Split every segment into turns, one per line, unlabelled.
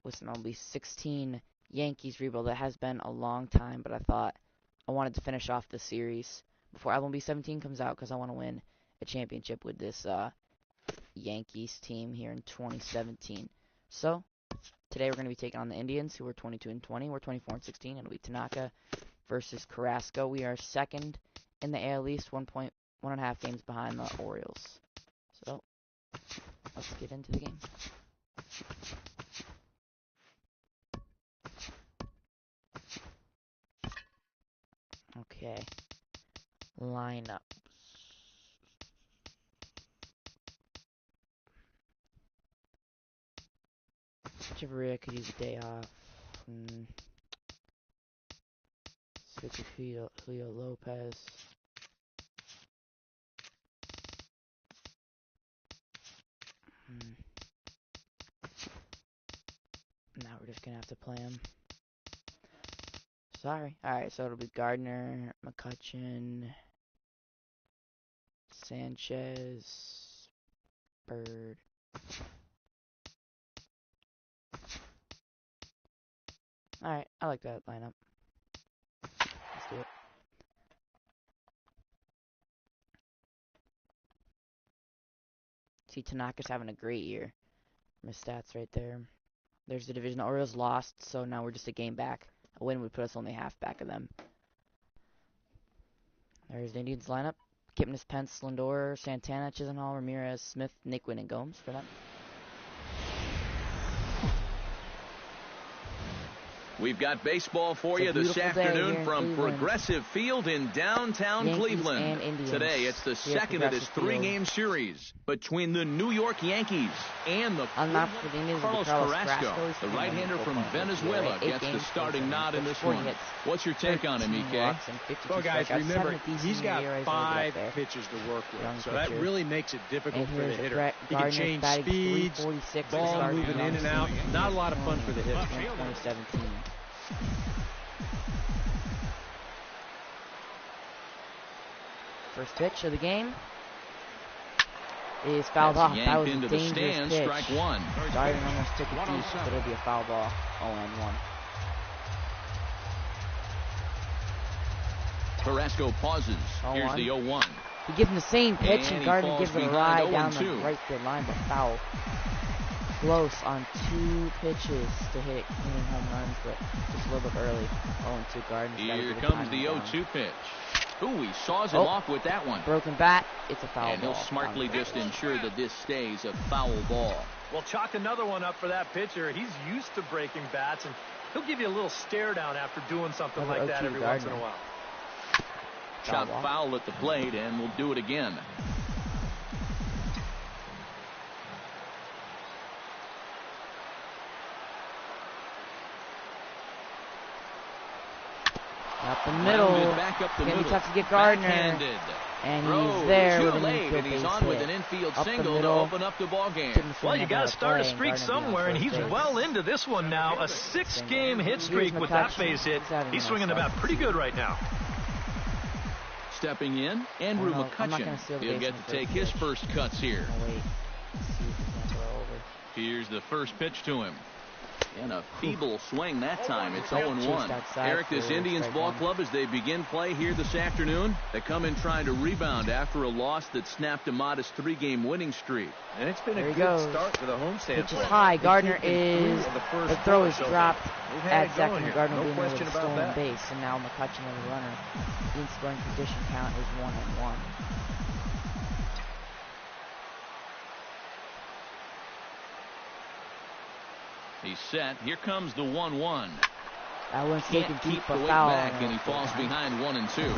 listen, I'll be 16 Yankees rebuild. That has been a long time, but I thought I wanted to finish off the series before MLB 17 comes out because I want to win a championship with this Yankees team here in 2017. So today we're going to be taking on the Indians, who are 22-20. We're 24-16, and it'll be Tanaka versus Carrasco. We are second in the AL East, 1.5 games behind the Orioles. So let's get into the game. Okay, lineups. Chavarria could use a day off. Switch with Julio Lopez. Now we're just gonna have to play him. Sorry. Alright, so it'll be Gardner, McCutchen, Sanchez, Bird. Alright, I like that lineup. Let's do it. See, Tanaka's having a great year. My stats right there. There's the division. The Orioles lost, so now we're just a game back. A win would put us only half back of them. There's the Indians lineup. Kipnis, Pence, Lindor, Santana, Chisenhall, Ramirez, Smith, Niquin, and Gomes for them.
We've got baseball for you this afternoon from Progressive Field in downtown Cleveland. Today, it's the second of this three-game series between the New York Yankees and the Carlos Carrasco. The right-hander from Venezuela gets the starting nod in this one. What's your take on him, EK?
Well, guys, remember, he's got 5 pitches to work with, so that really makes it difficult for the hitter. He can change speeds, ball moving in and out. Not a lot of fun for the hitter.
2017. First pitch of the game is fouled off. That was a dangerous pitch.
Strike one.
Gardner almost took it deep, but it'll be a foul ball. 0-1.
Carrasco pauses. Here's the 0-1.
He gives him the same pitch, and Gardner gives it a ride down the right field line, but foul. Close on 2 pitches to hit clean home runs, but just a little bit early. 0-2 Gardner.
Here comes the 0-2 pitch. Ooh, he saws him off with that one.
Broken bat. It's a foul ball.
And he'll smartly just ensure that this stays a foul ball.
Well, chalk another one up for that pitcher. He's used to breaking bats, and he'll give you a little stare down after doing something like that every once in a while.
Shot foul at the plate, and we'll do it again.
Up the middle. It's going to be tough to get Gardner. And he's there with an infield base hit.
Up the middle. To open up the ball game.
Well, you got to start a streak somewhere, and he's well into this one now. A 6-game hit streak with that base hit. He's swinging the bat pretty good right now.
Stepping in, Andrew McCutchen. He'll get to take his first cuts here. Here's the first pitch to him. And a feeble swing that time. It's 0-1. Eric, this Indians ball club, as they begin play here this afternoon, they come in trying to rebound after a loss that snapped a modest 3-game winning streak.
And it's been a good start for the homestand.
Pitch is high. Gardner is, the throw is dropped at second, and Gardner being able to stolen base. And now McCutchen as a runner. In scoring position, count is 1-1.
He's set. Here comes the 1-1.
That one's taken deep,
the weight
foul.
Back, and he falls behind 1-2.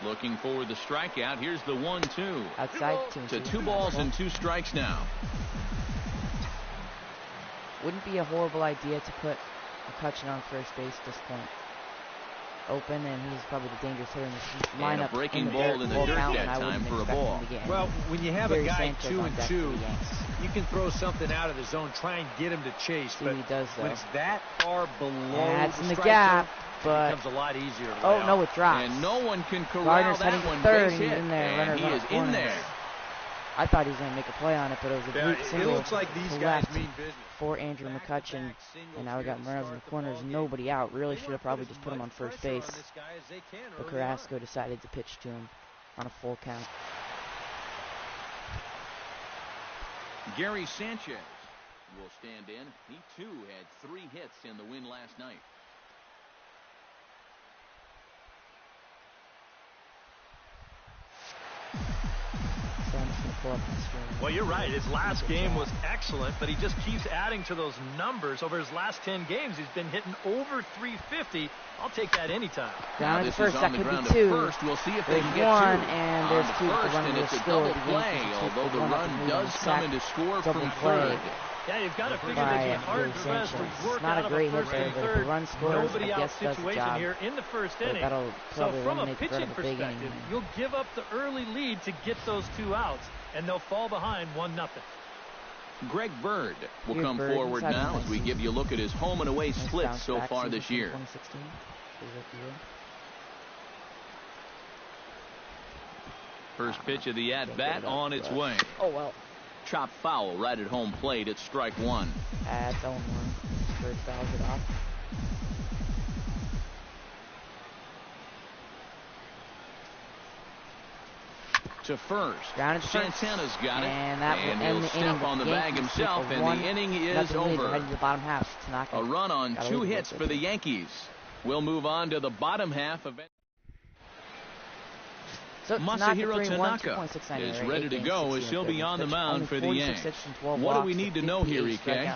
Looking for the strikeout. Here's the 1-2.
Outside,
to 2 balls and 2 strikes now.
Wouldn't be a horrible idea to put McCutchen on first base at this point. Open, and he's probably the dangerous hitter in this lineup.
And a breaking ball in the dirt that time for a ball.
Well, when you have a guy 2-2, you can throw something out of the zone, try and get him to chase.
But
he
does,
when it's that far below
that's
the
in the gap, but
it becomes a lot easier.
Oh no, it drops.
And no one can corral
Gardner's
that
heading
one.
to third,
base
and
hit.
he's in there.
And he is in there.
I thought he was going to make a play on it, but it was a brute single.
It looks like these guys mean business.
For Andrew McCutcheon, and now we got runners in the corners. Nobody out. Really should have probably just put him on first base. But Carrasco decided to pitch to him on a full count.
Gary Sanchez will stand in. He too had 3 hits in the win last night.
Well, you're right. His last game was excellent, but he just keeps adding to those numbers. Over his last 10 games, he's been hitting over 350. I'll take that anytime.
Down at first, that could be 2.
We'll see if
there's
they can get
1,
2.
And there's 2.
And it's a double play, although the run does come in to score from third.
Yeah, you've got to figure they'd be hard pressed to work
not
out
a great
of a first
hit there,
and
but
third.
if the run scores,
Nobody
I
out
guess does the
situation
job.
here in the first inning.
So
from a pitching perspective, you'll give up the early lead to get those 2 outs, and they'll fall behind 1-0.
Greg Bird will come forward now as we give you a look at his home and away splits so far this year.
2016.
First pitch of the at-bat on its way.
Oh, well.
Chop foul right at home plate at strike 1.
That's 0-1. Bird fouls it off.
To first. Santana's got it.
And
he'll step on the bag himself, and the inning is over.
Heading to the bottom half. Tanaka.
A run on 2 hits for the Yankees. We'll move on to the bottom half of it.
So
Masahiro Tanaka is ready to go as he'll be on the mound for the Yankees. What do we need to know here, EK?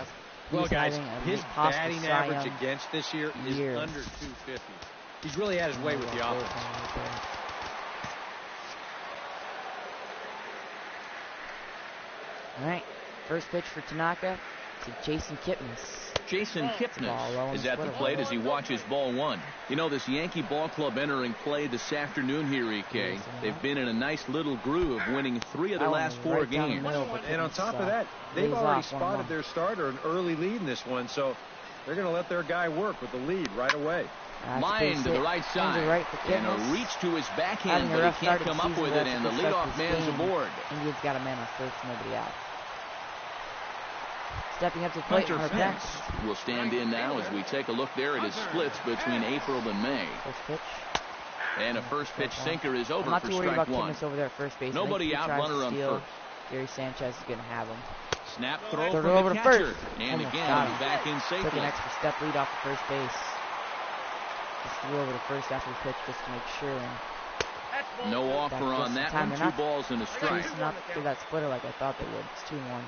Well, guys, his batting average against this year is under 250. He's really had his way with the offense.
All right, first pitch for Tanaka to Jason Kipnis.
Jason Kipnis is at the plate as he watches ball 1. You know, this Yankee ball club entering play this afternoon here, EK. They've been in a nice little groove, winning 3 of the last 4 games.
And on top of that, they've already spotted their starter an early lead in this one, so they're going to let their guy work with the lead right away.
Line to the right side, and a reach to his backhand, but he can't come up with it, and the leadoff man's aboard.
Indians got a man on first, nobody out. Stepping up to the plate,
Hunter Pence will stand in now as we take a look there at his splits between April and May.
First pitch.
And a first pitch sinker is over
not
for
too worried
strike
about
1.
Kipnis over there at first base.
Nobody out, runner on first.
Gary Sanchez is going to have him.
Snap throw from
over
the
to
catcher.
first.
And
Almost
again, he's back in safely.
Took an extra step lead off the first base. Just threw over to first after the pitch just to make sure. And
no offer on that one. 2 balls and a strike.
Not through that splitter like I thought they would. It's 2-1.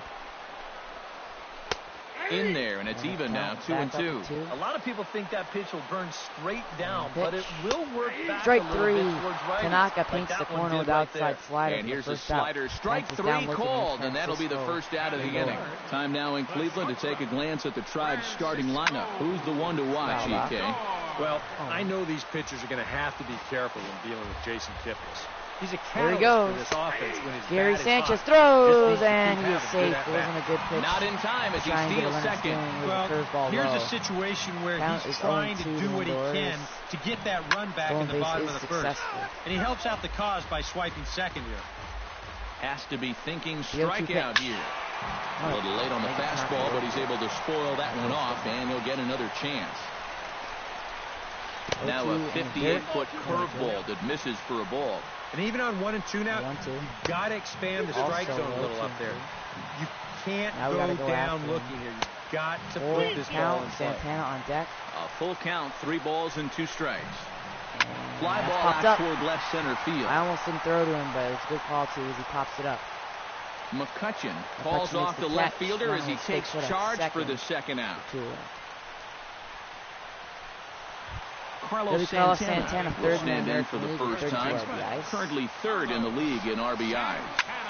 In there, and it's even now, 2-2.
A lot of people think that pitch will burn straight down, but it will work back
strike
a little
3.
bit towards right.
Tanaka paints the corner with outside slider.
And here's the slider. Strike 3 called, and that'll be the first out of the inning. Time now in Cleveland to take a glance at the Tribe's starting lineup. Who's the one to watch, EK?
Well, I know these pitchers are going to have to be careful when dealing with Jason Kipnis. He's a catalyst for this offense when his
Gary
bat is
Sanchez
hot.
throws, and he's safe. It wasn't a good pitch.
Not in time as he steals second.
Well, here's a situation where he's trying to do what he can to get that run back in the bottom of the first. And he helps out the cause by swiping second here.
Has to be thinking strikeout here. A little late on the fastball, but he's able to spoil that one off, and he'll get another chance. Now a 58-foot curveball that misses for a ball.
And even on 1 and 2 now, you've got to expand the strike zone a little up there. You can't go down looking here. You've got to put this ball in play.
Santana on deck.
A full count, 3 balls and 2 strikes. Fly ball
out
out toward left center field.
I almost didn't throw to him, but it's a good call too as he pops it up.
McCutcheon calls off the left fielder as he takes charge for the second out. Carlos Santana will stand in for the first time. Currently 3rd in the league in RBIs.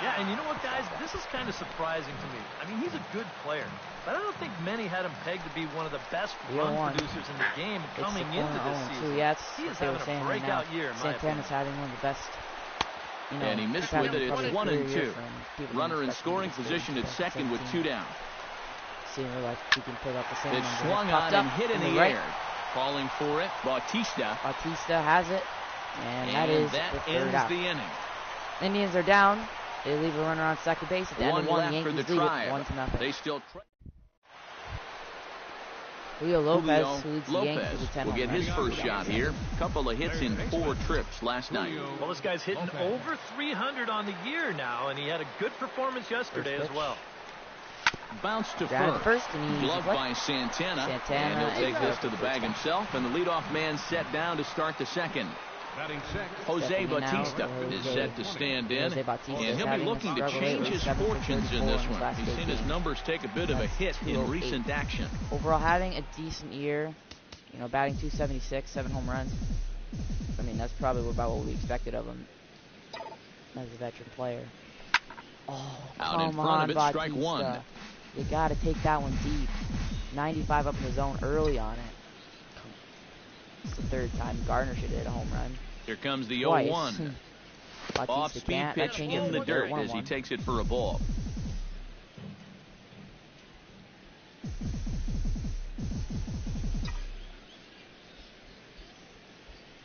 Yeah, and you know what, guys? This is kind of surprising to me. I mean, he's a good player, but I don't think many had him pegged to be one of the best run producers in the game coming into this season.
Yeah,
he is having a breakout year, in my opinion.
Santana's having one of the best.
And he missed with it. It's 1 and 2. Runner in scoring position at second with 2 down.
Seeing like he can put up the same.
It's swung on and hit in the air. Calling for it, Bautista.
Bautista has it, and that is
that
the
ends
third out.
the inning.
Indians are down They leave a runner on second base at the end of one. The Yankees lead it 1-0.
They still
Julio Lopez, who leads the Yankees with 10
will get his first shot here. Couple of hits in 4 trips last night.
Well, this guy's hitting over 300 on the year now, and he had a good performance yesterday as well.
Bounce to
first, and
gloved by Santana, and he'll take this to the bag himself, and the leadoff man set down to start the second. Jose Bautista is set to stand in, and he'll be looking to change his fortunes in this one. He's seen his numbers take a bit of a hit in recent action.
Overall, having a decent year, you know, batting .276, 7 home runs. I mean, that's probably about what we expected of him as a veteran player. Oh,
out in front of it,
Bautista.
strike one.
You got to take that one deep. 95 up in the zone early on it. It's the 3rd time Gardner should hit a home run.
Here comes the 0-1. Off-speed pitch in the dirt as he takes it for a ball.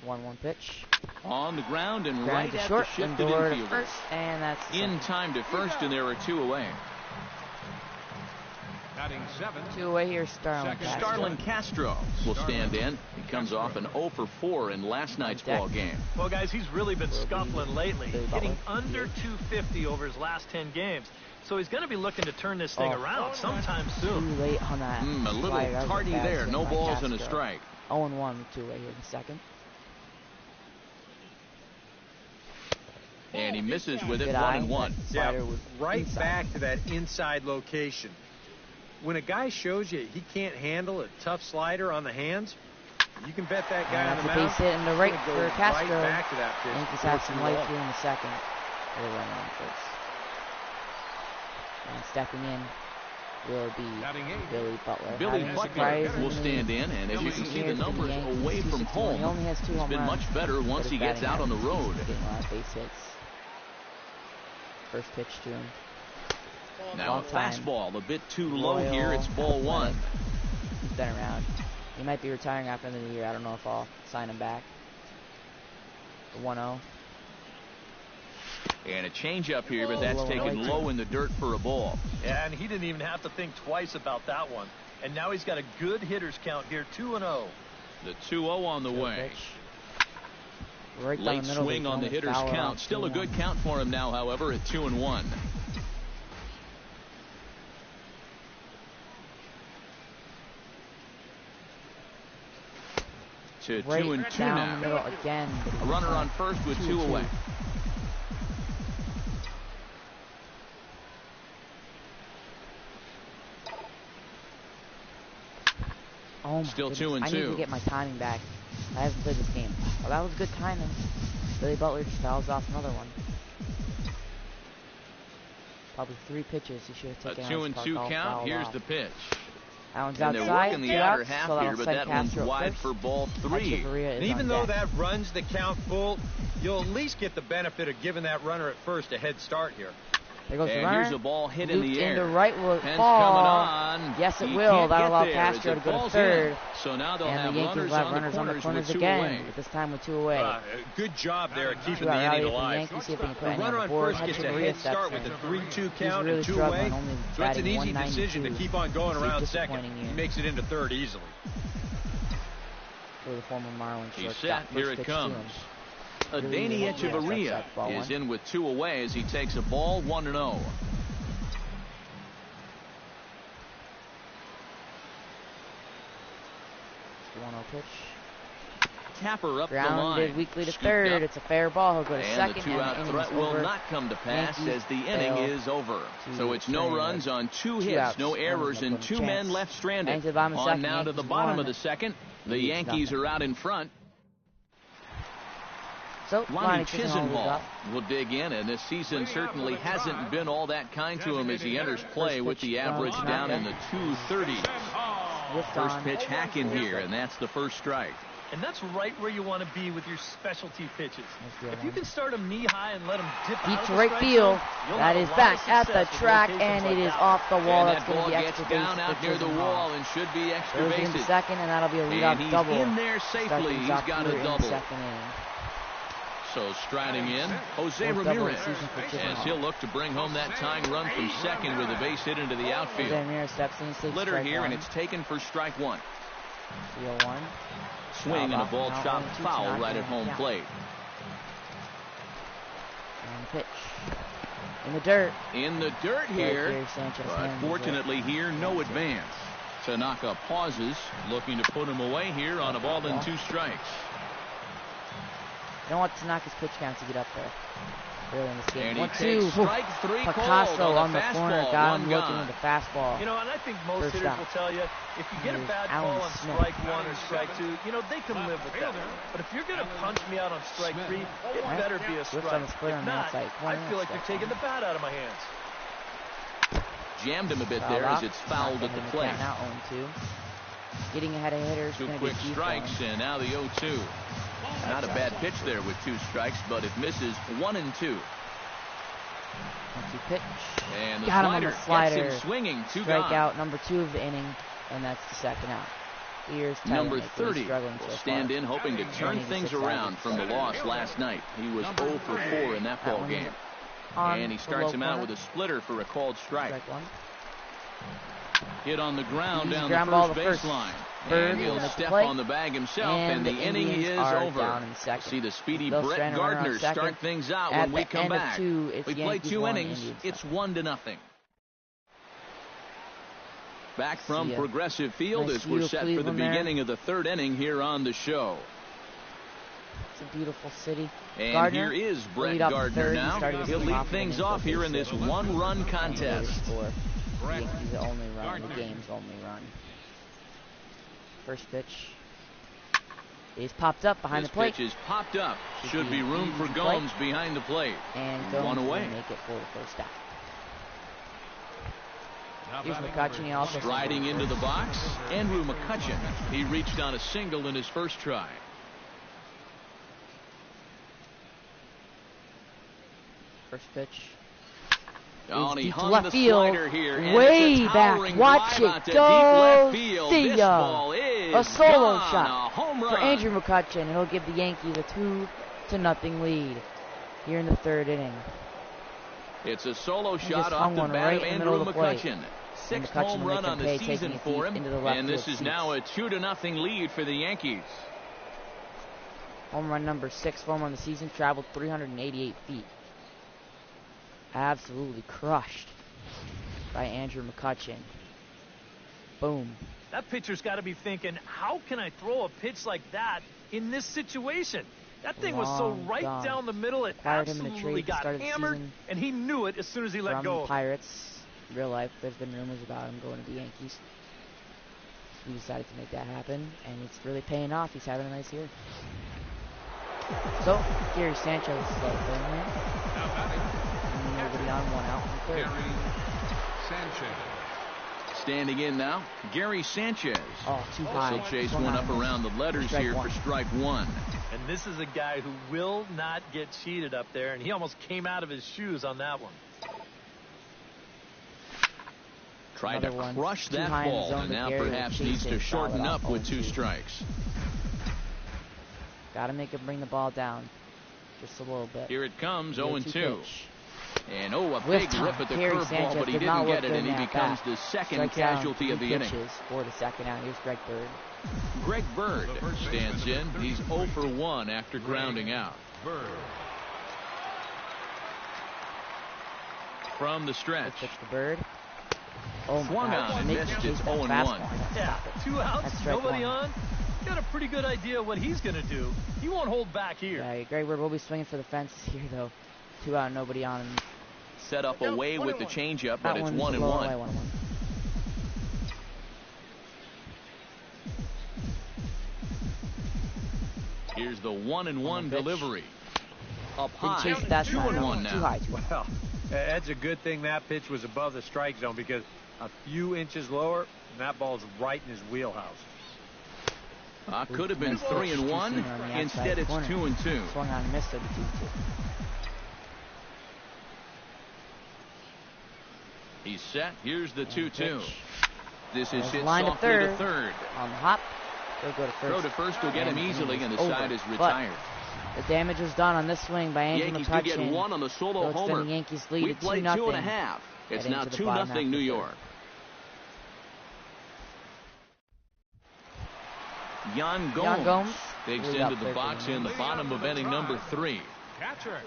One pitch.
On the ground and right at
short,
the shifted infielder.
First, and that's
in time to first, and there are 2 away.
Batting 7.
2 away here,
Starlin Castro will stand in. He comes off an 0-for-4 in last night's ball game.
Well, guys, he's really been scuffling lately, hitting under 250 over his last 10 games. So he's going to be looking to turn this thing around sometime soon.
Too late on that.
A little tardy there. No balls and a strike.
0-1 with 2 away here in the second.
And he misses with it. 1-1.
Yeah, right back to that inside location. When a guy shows you he can't handle a tough slider on the hands, you can bet that guy on the mound.
Base hit in the right for Castro.
Right back to that pitch.
Yankees have some light here in the second. They're running on first. And stepping in will be Billy Butler.
Billy Butler will stand in, and as you can see, the numbers away from home.
He only has 2 home runs.
It's been much better once he gets out on the road.
Getting a lot of base hits. First pitch to him.
Now a fastball, a bit too low here. It's ball 1.
He's been around. He might be retiring after the end of the year. I don't know if I'll sign him back. The 1-0.
And a changeup here, but that's taken low in the dirt for a ball.
Yeah, and he didn't even have to think twice about that one. And now he's got a good hitter's count here, 2-0.
The 2-0 on the way.
Right
late swing on the hitter's count. Still a good count for him now, however, at 2-1. To 2-2 now.
Again.
A runner on first with 2 away.
Oh my
Still
goodness.
2-2.
I need to get my timing back. I haven't played this game. Well, that was good timing. Billy Butler just fouls off another one. Probably 3 pitches. He should have taken
a 2-2 count. Here's the pitch.
That one's
and
outside.
They're working the outer half
so
here, but that one's wide for ball 3.
And even though that runs the count full, you'll at least get the benefit of giving that runner at first a head start here.
There goes the
and
runner.
Here's a ball hit in the air.
Into right will
Pence
fall.
Coming on.
Yes, it will. That'll allow
there.
Castro to go to third.
In. So now they'll
and
have
the Yankees will have runners on the corners again, but this time with 2 away.
Good job there at keeping the inning alive.
The
runner on first gets a head start with a 3-2 count and 2 away. So it's an easy decision to keep on going around second. He makes it into third easily.
For the former Marlins
He's set. Here it comes. Adani Echeverria is in with 2 away as he takes a ball 1-0.
Pitch.
Tapper up
grounded
the line.
Weekly to third.
Up.
It's a fair ball. He'll go to
and
second.
The 2-out threat will not come to pass as the inning is over. So it's no runs on 2 hits, no errors, and 2 men left stranded. On now to the bottom of the second. The Yankees are out in front.
So
Lonnie Chisenhall will dig in, and this season certainly hasn't been all that kind to him as he enters play with the average down in the 230s. First pitch hack in here, and that's the first strike.
And that's right where you want to be with your specialty pitches. If you can start them knee-high and let them dip out
to right field. That is back at the track, and it is off the wall. That's going to be extra base.
Down out near the wall and should be extra bases.
In second, and that'll be a leadoff double.
In there safely. He's got a double. So striding in, Jose Ramirez, as he'll look to bring home that tying run from second with a base hit into the outfield. Splitter here, and it's taken for strike one.
3-0-1.
Swing and a ball chopped foul right at home plate.
And pitch. In the dirt.
In the dirt here, but fortunately here, no advance. Tanaka pauses, looking to put him away here on a ball and 2 strikes.
You don't want Tanaka's pitch count to get up there early in this game.
And 1-2.
Strike 3 Picasso on the corner. Got him looking with the fastball.
You know, and I think most hitters will tell you, if you get a bad ball on strike 1 or strike 2, you know, they can live with that. But if you're going to punch me out on strike 3, it better be a strike. If not, I feel like you're taking the bat out of my hands.
Jammed him a bit there as it's fouled at the plate.
Now 0-2. Getting ahead of hitters.
2 quick strikes, and now the 0-2. Not a bad pitch there with 2 strikes, but it misses 1-2.
1-2 pitch.
And the
got him on the slider.
Gets him swinging. 2
strikeout out, number 2 of the inning, and that's the second out. Here's
number 30 will stand in, hoping to turn things around from the loss last night. He was 0 for 4 in that ball game. And he starts him out with a splitter for a called strike. Hit on the ground down the first baseline. And he'll step on the bag himself, and the inning is over. See the speedy Brett Gardner start things out when we come back. We play 2 innings. It's 1-0. Back from Progressive Field as we're set for the beginning of the 3rd inning here on the show.
It's a beautiful city.
And
Gardner,
here is Brett Gardner now. He'll lead things off here in this 1-run contest.
The Yankees only run, the game's only run. First pitch. He's popped up behind the plate.
This pitch is popped up. Should be room for Gomes behind the plate.
And Gomes will make it for the first out. Here's McCutchen. He also
riding into the box. Andrew McCutchen. He reached on a single in his first try.
First pitch.
Oh, and he hung
left
the
field,
slider here, and
way back. Watch it go. See ya. A solo shot for Andrew McCutchen, and he'll give the Yankees a 2-0 lead here in the 3rd inning.
It's a solo shot off the bat of Andrew McCutchen. 6th home run on the season for him, and this is now a 2-0 lead for the Yankees.
Home run number 6 for him on the season, traveled 388 feet. Absolutely crushed by Andrew McCutchen. Boom.
That pitcher's got to be thinking, how can I throw a pitch like that in this situation? That thing was so right down the middle, it absolutely got hammered, and he knew it as soon as he let go.
From the Pirates, real life, there's been rumors about him going to the Yankees. He decided to make that happen, and it's really paying off. He's having a nice year. So, Gary Sanchez is playing here. Nobody on, 1 out from 3rd.
Gary Sanchez.
Standing in now, Gary Sanchez.
Oh, too high.
He'll chase one up around the letters here for strike 1.
And this is a guy who will not get cheated up there, and he almost came out of his shoes on that one.
Tried to crush that ball, and now perhaps needs to shorten up with 2 strikes.
Got to make him bring the ball down just a little bit.
Here it comes, 0-2. And a big rip at the curveball, but he didn't get it, and he becomes the second casualty of the inning.
For the second out. Here's Greg Bird.
Greg Bird stands in. He's 0 for 1 after grounding out. From the stretch.
Pitch to Bird.
Swung on and missed. It's 0-1.
Yeah, 2 outs, nobody on. Got a pretty good idea what he's going to do. He won't hold back here.
Yeah, Greg Bird will be swinging for the fences here, though. 2 out, nobody on.
Set up away with the changeup, but it's 1-1. Here's the 1-1 delivery. Up high, 2-1 now.
Too high.
Well, that's a good thing that pitch was above the strike zone, because a few inches lower, and that ball's right in his wheelhouse.
Could have been 3-1. Instead, it's 2-2.
Swung on and missed it. 2-2.
He's set. Here's the 2-2. This is hit
line
softly to third.
On the hop. He'll go to first.
Throw to first will get him easily, and the side is retired.
The damage was done on this swing by Andrew
Yankees
McCutchen.
do get one on the solo homer.
The Yankees lead
We
at
played
2-0.
2.5. It's now 2-0 New York. Yan Gomes digs into the box in the bottom of inning number 3.
Catcher,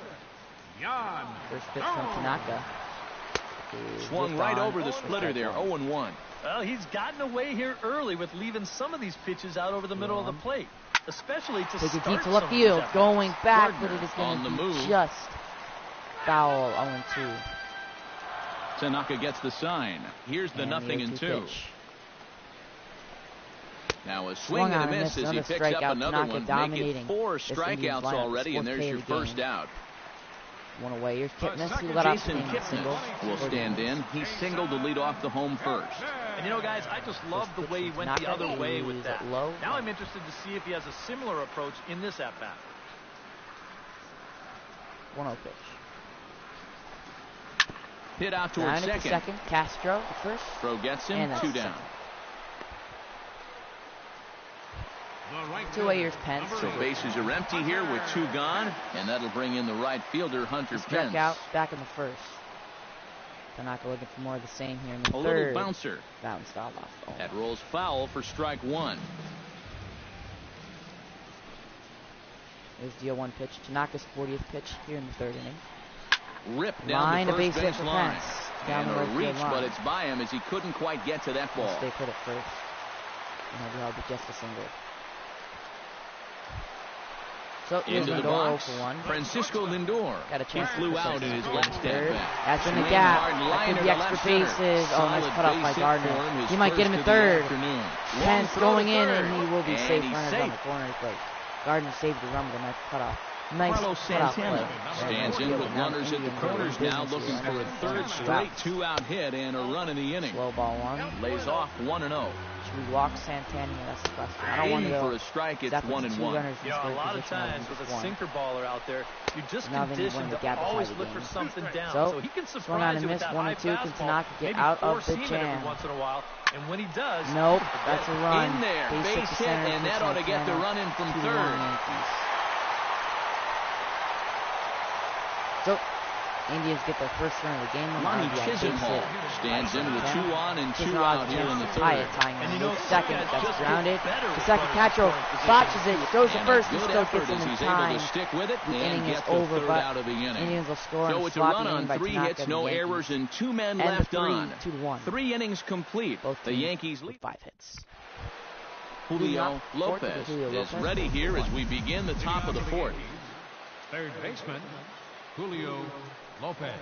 Yan.
First pitch from Tanaka.
Swung right over the splitter there, 0-1.
Well, he's gotten away here early with leaving some of these pitches out over the middle of the plate, especially to start
deep to left field, going back, but it is
on
going
the
to
move.
be just foul, 0-2.
Tanaka gets the sign. Here's the 0-2.
Pitch.
Now a swing and a miss as he picks up another one. Make it 4 strikeouts already, and there's your first out.
One away. Here's Kipnis.
Jason Kipnis will stand in. He singled to lead off the home first.
And you know, guys, I just love the way he went the other way with that. Now I'm interested to see if he has a similar approach in this at-bat.
1-0 pitch.
Hit out towards second.
Castro at first.
Throw gets him. 2 down.
2 away. Here's Pence.
So bases are empty here with 2 gone, and that'll bring in the right fielder, Hunter Pence.
Out back in the first. Tanaka looking for more of the same here in the third.
A little bouncer.
Bounced off.
That rolls foul for strike 1.
There's the 0-1 pitch. Tanaka's 40th pitch here in the third inning.
Ripped down the first base line.
Down
and
the
a reach, but it's by him as he couldn't quite get to that ball.
Stay put at first. And he'll be held with just a single. So
into the box, Francisco Lindor.
Got a chance.
He flew out in his last at bat.
That's in the gap. That could be extra bases. Oh, nice cut off by Gardner. He might get him at third. Pence going in, and he will be safe. Runners on the corner plate. Gardner saved the run with a nice cutoff. Nice
Carlos Santana stands in with runners at the corners now, looking for a third straight 2-out hit and a run in the inning.
Slow ball 1.
Lays off 1-0.
Should we walk Santana? That's the question. I don't want to go
for a strike. It's 1-1.
You know, a lot of times with a sinker baller out there, you're just conditioned to always look for something down. So he can surprise you with that high fastball. Maybe four-seam it every once in a while. And when he does,
nope, that's a run.
In there, base hit, and that ought to get the run in from third. So, Indians get their first run of the game. Lonnie Chisenhall stands in with 2 on and 2 out here in the third.
And you know, second, that's grounded. The second catcher botches it, goes to first, he still gets in time.
Stick with it
the
and
inning is
get the
over,
third out of the inning.
Indians will score.
So it's a run on 3 hits, no errors, and 2 men left on.
2-1.
3 innings complete.
Both
the Yankees lead
5 hits.
Julio Lopez is ready here as we begin the top of the 4th.
Third baseman, Julio Lopez.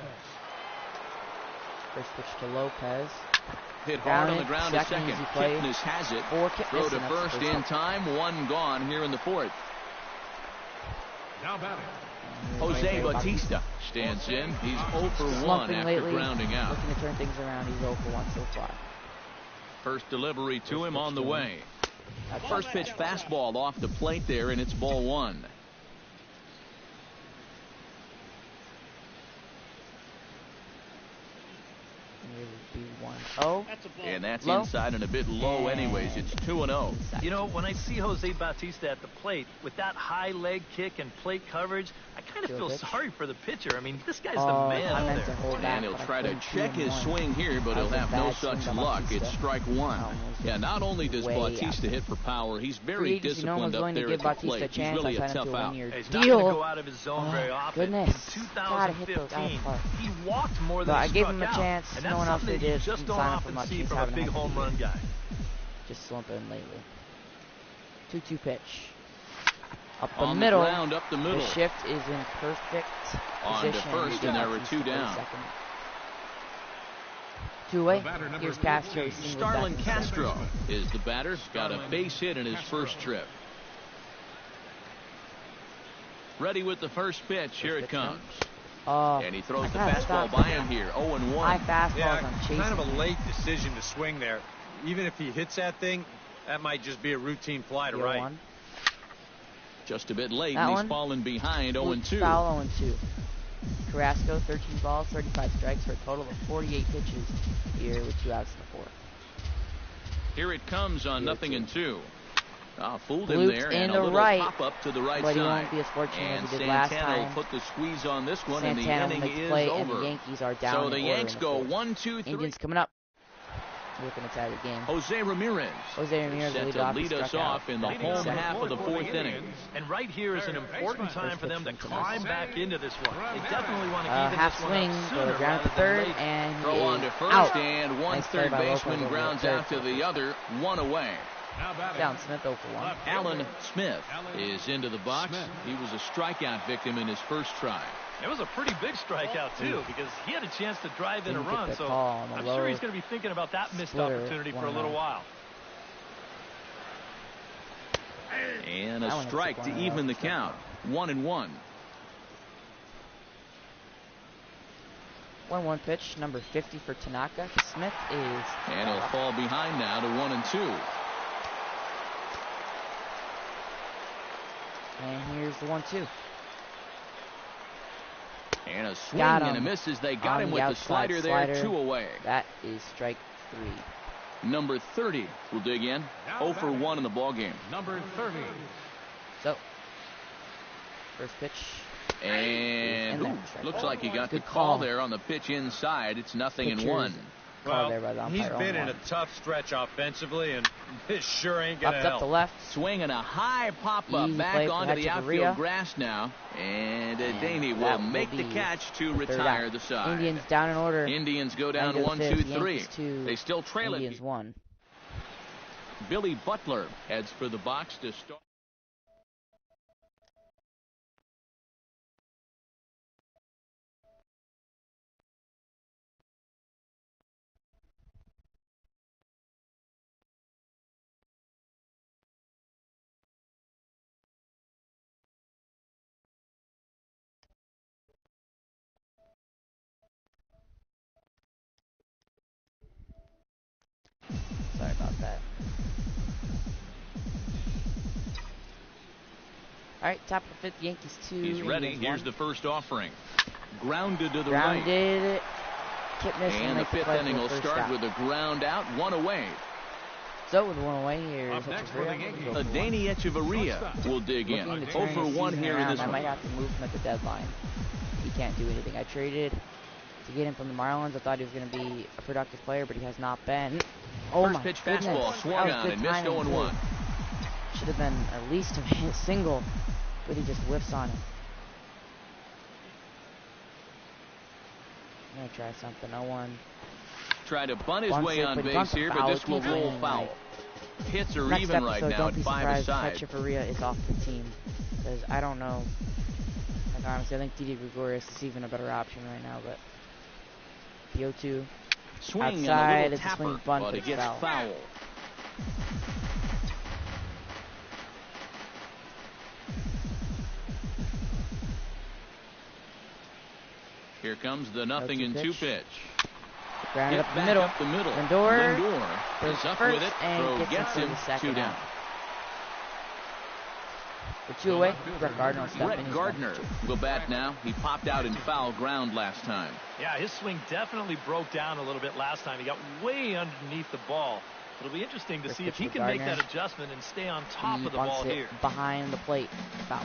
First pitch to Lopez.
Hit hard on the ground to second. Kipnis has it. Throw to first in time. 1 gone here in the 4th.
Now batting,
Jose Bautista stands in. He's 0 for 1 after grounding out.
Looking to turn things around. He's 0 for 1 so far.
First delivery to him on the way. First pitch fastball off the plate there, and it's ball 1. And that's low. Inside and a bit low anyways. It's 2-0.
You know, when I see Jose Bautista at the plate with that high leg kick and plate coverage, I kind of feel sorry for the pitcher. I mean, this guy's the man out there.
And he'll try to check his swing here, but he'll have no such luck. It's strike 1. Yeah, not only does Bautista hit for power, he's very disciplined up there at the plate. He's really a tough out.
He's not going to go out of his zone very often.
Goodness.
In 2015, he walked more than he struck out.
I gave him a chance.
And
no one else
did.
did.
Just don't often see from a big home run guy.
Just slumping lately. 2-2 pitch. Up the
on
middle.
The ground, up the middle.
The shift is in perfect
on
position.
To first, and there were 2 down.
2 away. Here's Castro.
Starlin Castro is the batter. Got a base hit in his first trip. Ready with the first pitch. Here it comes. And he throws the fastball by him here. 0-1.
High fastballs on chasing.
Kind of a late decision to swing there. Even if he hits that thing, that might just be a routine fly to right.
Just a bit late, and he's fallen behind 0-2.
Foul 0-2. Carrasco, 13 balls, 35 strikes for a total of 48 pitches here with 2 outs in the 4th.
Here it comes on 0-2. Fooled him there, and a little pop up to the right
but
side.
He won't be as fortunate
and
as he did
Santana
last time.
will put the squeeze on this one,
Santana
and the inning is
play,
over.
And the Yankees are down.
So the Yanks go 1-2-3.
Indians coming up. Looking to tie the game.
Jose Ramirez set to lead us off in the home half of the fourth inning.
And right here is an important time for them to climb back into this one. They definitely want to even
half
this
swing,
one up sooner
ground to third, and
throw on to first,
out.
And one
nice
third baseman grounds out to the other, one away.
Down Smith 0 for 1.
Alan Smith is into the box. He was a strikeout victim in his first try.
It was a pretty big strikeout, too, because he had a chance to drive in a run, so I'm sure he's going to be thinking about that missed opportunity for a little while.
And a strike to even the count. 1-1.
1-1 pitch, number 50 for Tanaka. Smith is...
And he'll fall behind now to 1-2.
And here's the 1-2.
And a swing and a miss as they got him with the slider there, 2 away.
That is strike 3.
Number 30 will dig in. 0 for 1 in the ballgame.
Number 30.
So, first pitch.
And looks like he got the call there on the pitch inside. It's 0-1.
Well, he's been in a tough stretch offensively, and this sure ain't going to help.
Up the left.
Swinging a high pop-up back onto the outfield grass now. And Daney will make the catch to retire the side.
Indians down in order.
Indians go down 1-2-3. They still trail it.
Indians 1.
Billy Butler heads for the box to start.
Sorry about that. All right, top of the fifth, Yankees 2.
He's ready. Here's the first offering. Grounded to the
right.
Kipnis and the fifth inning will start with a ground out, 1 away.
So with 1 away here,
Danny Echeverria will dig in. 0 for 1 here in this one.
I might have to move him at the deadline. He can't do anything. I traded to get him from the Marlins. I thought he was going to be a productive player, but he has not been. Oh,
first pitch fastball swung on and missed 0-1.
Should have been at least a single, but he just whiffs on it. I'm going to try something. 0-1.
Try to bunt his way on base here, but this will roll foul. Hits are even right now at 5 aside.
Echeverria is off the team, because I don't know. Like, honestly, I think Didi Gregorius is even a better option right now, but the 0-2
swing
outside,
and a tapper,
swing bunt,
but it gets foul. Here comes the 0-2 pitch.
Grounded up the middle. Lindor is up with it. And gets him 2 down. For 2 away, Brett
Gardner will bat now. He popped out in foul ground last time.
Yeah, his swing definitely broke down a little bit last time. He got way underneath the ball. It'll be interesting to see if he can make that adjustment and stay on top of the ball here.
Behind the plate, foul.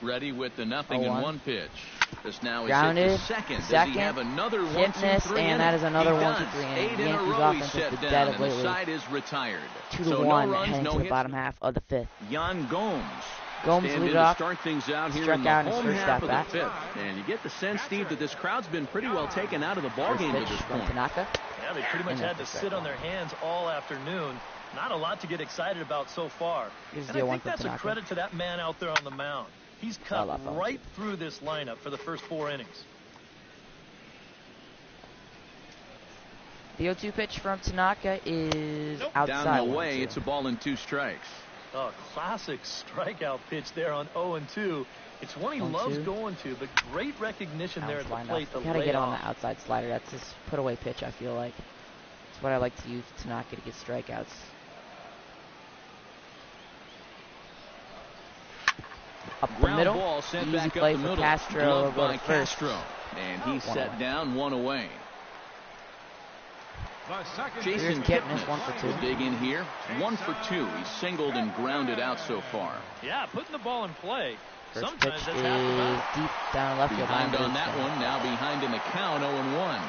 Ready with the 0-1 pitch. This now is
grounded,
hit to second. Does he have another 1-2-3
and that is another 1-2-3.
8 in a row he set down, and the side is retired.
2-1 heading to the bottom half of the fifth.
Yan Gomes
lead off.
Start things out here in the home half of the fifth. And you get the sense, Steve, that this crowd's been pretty well taken out of the ballgame at this point.
Tanaka.
Yeah, they pretty much had to sit on their hands all afternoon. Not a lot to get excited about so far. And I think that's a credit to that man out there on the mound. He's cut right through this lineup for the first 4 innings.
The 0-2 pitch from Tanaka is outside.
Down the way, it's a ball and 2 strikes.
Oh, classic strikeout pitch there on 0-2. It's one he loves going to, but great recognition there at the plate.
You gotta get on the outside slider. That's his put-away pitch, I feel like. It's what I like to use Tanaka to get strikeouts. Up the middle, easy play for Castro. Go to first.
And he's set down, 1 away.
Jason Kipnis, 1 for 2.
Will dig in here, 1 for 2. He's singled and grounded out so far.
Yeah, putting the ball in play.
First
Sometimes
pitch
that's
is deep down left field.
Behind on that one, now behind in the count, 0-1.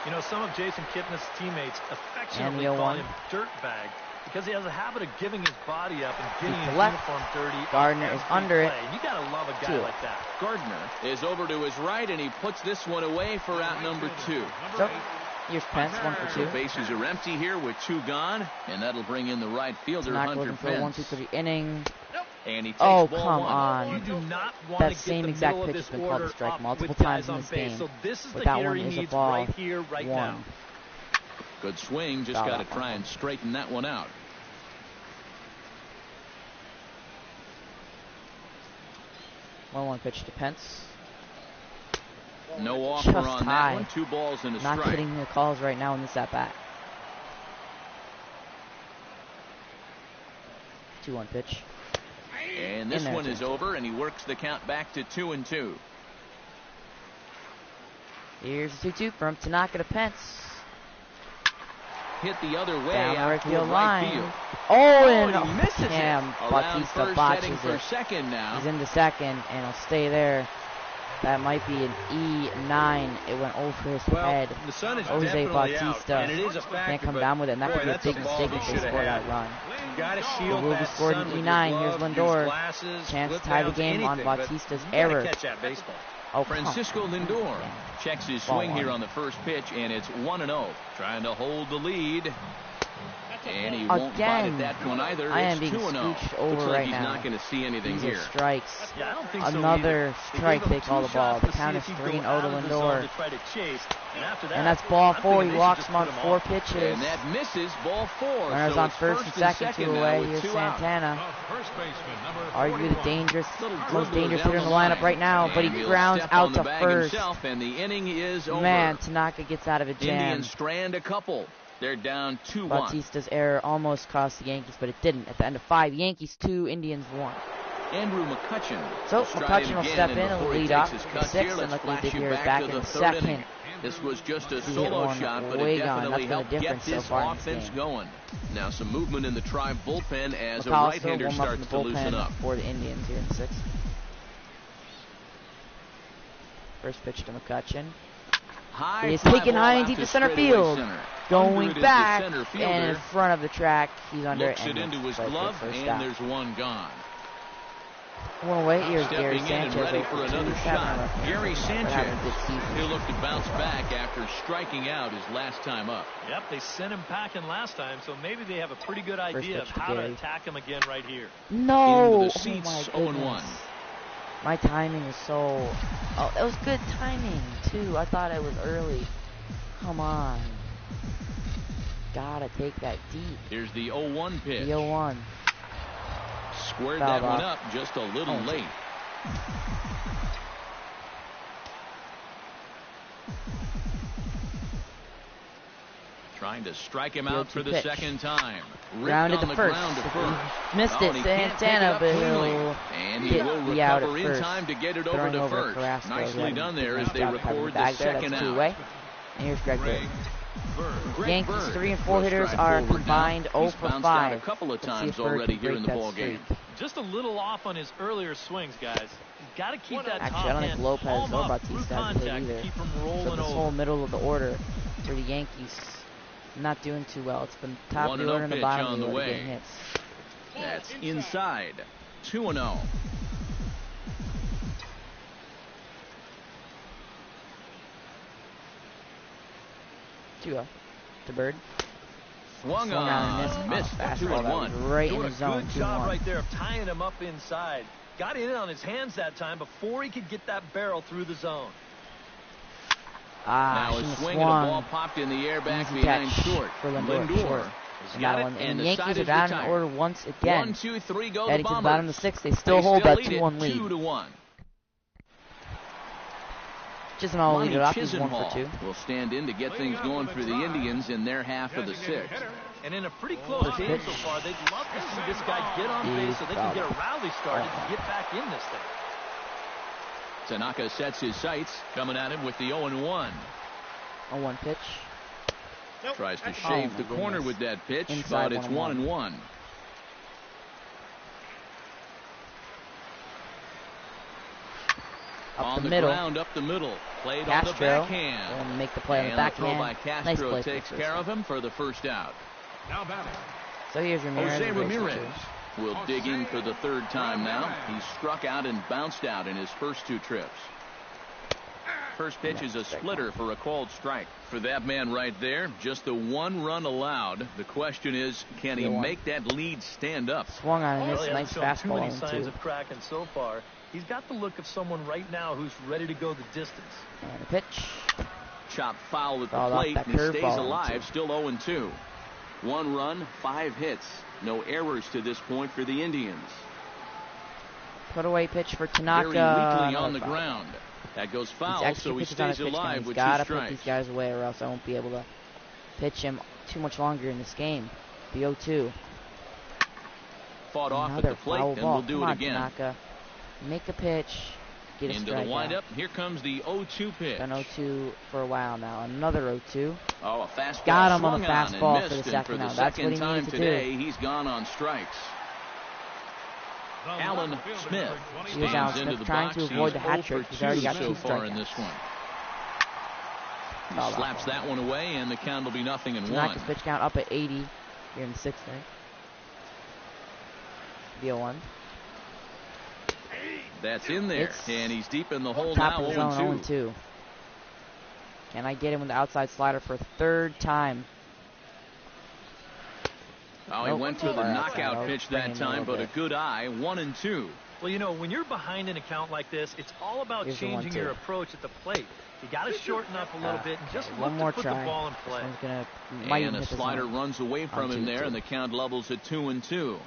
You know, some of Jason Kipnis' teammates affectionately call him Dirtbag because he has a habit of giving his body up and getting his uniform dirty.
Gardner is under it.
You gotta love a guy like that.
Gardner is over to his right, and he puts this one away for out number 2.
So, here's Pence, 1 for 2.
The bases are empty here with 2 gone, and that'll bring in the right fielder, Hunter Pence.
1-2 for the inning.
And he takes
ball
come
1. On.
You do not want
that
to
same
get
exact
the
pitch
has
has been called a strike multiple times in this game.
So this is
but
the
that
hitter
one
he
is a
needs
ball
right here, right
1.
now.
Good swing, just got to try and straighten that one out.
One pitch to Pence.
No offer
just
on
high.
that one. 2 balls and a
Not
strike.
getting the calls right now in this at bat. 2-1 pitch.
And this one is over, and he works the count back to 2-2.
Here's the 2-2 from Tanaka to Pence.
Hit the other way
down
out
right field
right
line.
Field.
Oh, and
he misses
Cam
it.
Bautista botches
for
it.
Second now.
He's into second, and he'll stay there. That might be an E9. It went over his head.
The sun is
Jose
Bautista
out,
and it is a factor,
can't come down with it, and that could be a big mistake if they score that run.
You got to shield
that scored in E9. Here's Lindor. Chance to tie the game on Bautista's error.
Catch that baseball.
Oh,
Francisco Lindor checks his swing here on the first pitch, and it's 1-0. Trying to hold the lead. And he won't bite at that one either.
I am
it's
being
2-0.
scooched over
Looks like
right
he's
now.
not going to see anything
These
here.
are strikes.
Yeah, I don't think
Another
so
strike they call the ball. The count is 3-0 to Lindor.
And
that's ball 4. He walks him on 4 pitches.
And that misses ball 4.
Runners
so
on first and second, 2 away. Here's Santana. Arguably the most dangerous hitter in the lineup right now, but he grounds out to first.
And the inning is over.
Man, Tanaka gets out of a jam.
Indians strand a couple. They're down 2-1.
Bautista's error almost cost the Yankees, but it didn't. At the end of 5, Yankees 2, Indians 1.
Andrew McCutchen.
So McCutchen will step in and lead off the 6th, and look what he did here back in the 2nd.
This was just a solo shot, but it definitely helped get this offense going. Now some movement in the Tribe bullpen as a right-hander starts to loosen up.
For the Indians here in the 6th. First pitch to McCutchen. He is taken high and deep to center field. Going back and in front of the track. He's under it.
Looks it into his glove, and there's one gone.
1 away. Here's Gary Sanchez.
Ready for another shot. Gary Sanchez. He'll look to bounce back after striking out his last time up.
Yep, they sent him packing last time, so maybe they have a pretty good idea of how to attack him again right here.
No!
Into the seats, 0-1.
My timing is so... Oh, it was good timing, too. I thought it was early. Come on. Gotta take that deep.
Here's the 0-1 pitch.
The 0-1.
Squared that one up just a little late. Trying to strike him out for the second time.
Grounded to first. Missed it, Santana, but he'll
be out at first. Time to get it over to first.
Carrasco.
Nicely done there as they record the second out.
And here's Greg Bird. Yankees 3 and 4 hitters are combined 0 for 5.
A couple of times already here in the ball game.
Just a little off on his earlier swings, guys. He's got to keep that
top hand. I don't think Lopez or Bautista has hit either. So this whole middle of the order for the Yankees not doing too well. It's been top of the order and the bottom of the order getting hits.
That's inside. 2-0.
To Bird.
Swung on, missed. 2-1.
Right in the zone.
Good job right there of tying him up inside. Got in on his hands that time before he could get that barrel through the zone.
Now a swing and a ball popped in the air back behind short.
For Lindor. Got it, and the Yankees are down in order once again.
1, 2, 3, go
heading
the
to the bottom of the 6th. They still hold that 2-1 lead.
2-1.
Chisenhall will lead it off. He's 1 for 2.
Will stand in to get things going for the Indians in their half of the 6th.
And in a pretty close game so far, they'd love to see this guy get on base so they can get a rally started and get back in this thing.
Tanaka sets his sights, coming at him with the 0-1.
0-1 pitch.
Nope. Tries to shave the corner with that pitch, but it's 1-1. On the ground, up the middle. Played on the backhand.
Will make the play on the backhand.
By Castro nice takes care of him for the first out.
Now batting.
So here's
Ramirez will dig in for the third time now. He struck out and bounced out in his first 2 trips. First pitch is a splitter for a called strike. For that man right there, just the 1 run allowed. The question is, can he make that lead stand up?
Swung on this nice fastball.
Too many signs of cracking so far. He's got the look of someone right now who's ready to go the distance.
And a pitch.
Chopped foul at the plate, and he stays alive, still 0-2. 1 run, 5 hits. No errors to this point for the Indians.
Put away pitch for Tanaka.
Very weakly on the ground. That goes foul, so he stays alive with 2 strikes.
He's got to put these guys away, or else I won't be able to pitch him too much longer in this game. The 0-2.
Fought off at the plate, and we'll do it again.
Tanaka. Make a pitch. Get a
into the windup. Here comes the 0-2 pitch.
Been 0-2 for a while now. Another 0-2.
Oh, a fastball.
Got him on the fastball for the second out. That's what he needs to do.
He's gone on strikes. Alan Smith
stands into the
box.
To avoid the hat trick. He's already got 2
so far in this one. He slaps that one away, and the count will be 0-1.
Tanaka's pitch count up at 80 here in the 6th inning. The 0-1.
That's in there, and he's deep in the hole now.
0-2. Can I get him with the outside slider for a 3rd time?
Oh, he went to the knockout pitch that time, but a good eye. 1-2.
Well, you know, when you're behind in a count like this, it's all about changing your approach at the plate. You got to shorten up a little bit and just look to put the ball in play.
And a slider runs away from him there, and the count levels at 2-2.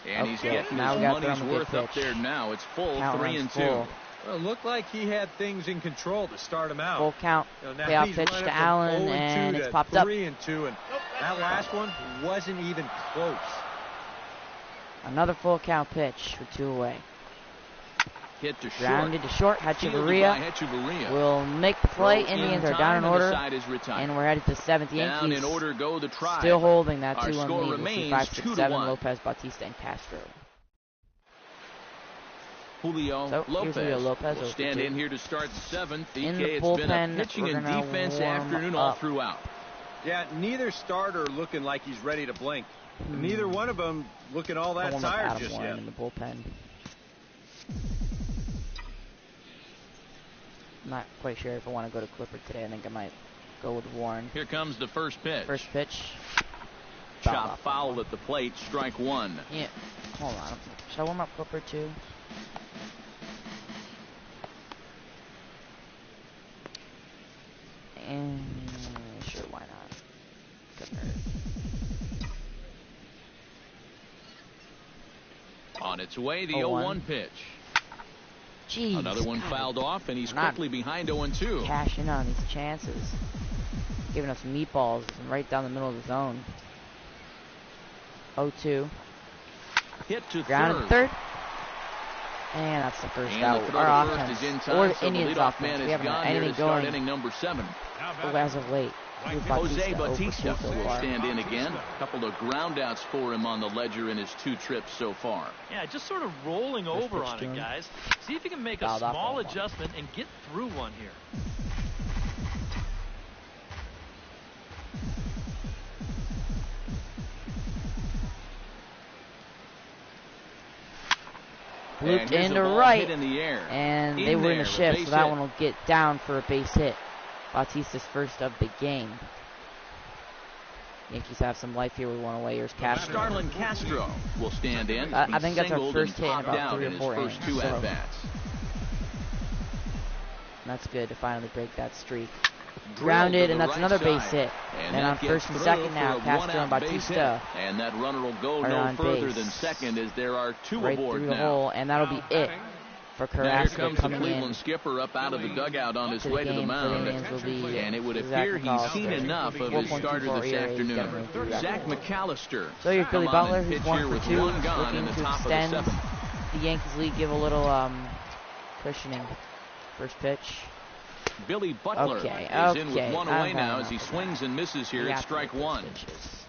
And he's getting his money's worth up there now. It's full, 3-2.
Well, it looked like he had things in control to start him out.
Full count. Payoff pitch to Allen, and it's popped up.
3-2, and that last one wasn't even close.
Another full count pitch with 2 away.
Hit to short.
Grounded to short. Hechevarria will make the play. Indians are down in order, and we're headed to 7th. Yankees
down in order go the Tribe.
Still holding that 2-1 lead.
Score remains
5, 6, 7.
2-1.
Lopez, Bautista, and Castro.
Julio Lopez will stand in here to start the 7th.
In the
it's
bullpen,
been a pitching and defense afternoon all throughout.
Yeah, neither starter looking like he's ready to blink. Neither one of them looking all that tired just yet.
In the bullpen. Not quite sure if I want to go to Clipper today. I think I might go with Warren.
Here comes the first pitch.
First pitch.
Chop foul at the plate. Strike 1.
Yeah. Hold on. Should I warm up Clipper too? And sure, why not? Good nerve.
On its way, the 0-1 pitch.
Jeez,
another one fouled off, and he's quickly behind 0-2.
Cashing on these chances. Giving us meatballs right down the middle of the zone. 0-2.
Hit to
ground third. And that's the first out. Our offense, or the Indians' offense, we haven't had anything going
inning number 7.
As of late.
Jose Bautista will stand in again. A couple of groundouts for him on the ledger in his 2 trips so far.
Yeah, just sort of rolling over on it, guys. See if you can make a small adjustment and get through one here.
Looped into right, and they were in the shift, so that one will get down for a base hit. Bautista's first of the game. Yankees have some life here with 1 away. Here's Castro.
Starlin Castro will stand in.
I think that's our first hit in about 3 or 4 innings.
First 2 at-bats.
That's good to finally break that streak. Grounded, and that's another base hit. And on first and second now, Castro and Bautista.
And that runner will go no further than second as there are 2
right
aboard
through the
now.
hole, and that'll be it for Carrasco.
Here comes the Cleveland skipper up out of the dugout on his way to the mound. And it would appear he's seen enough of his starter this afternoon. Zach McAllister.
So here's Billy Butler, who's 1 for 2,
looking
to extend the Yankees lead, give a little Cushioning. First pitch.
Billy Butler is in with one away now as he swings and misses here at strike one.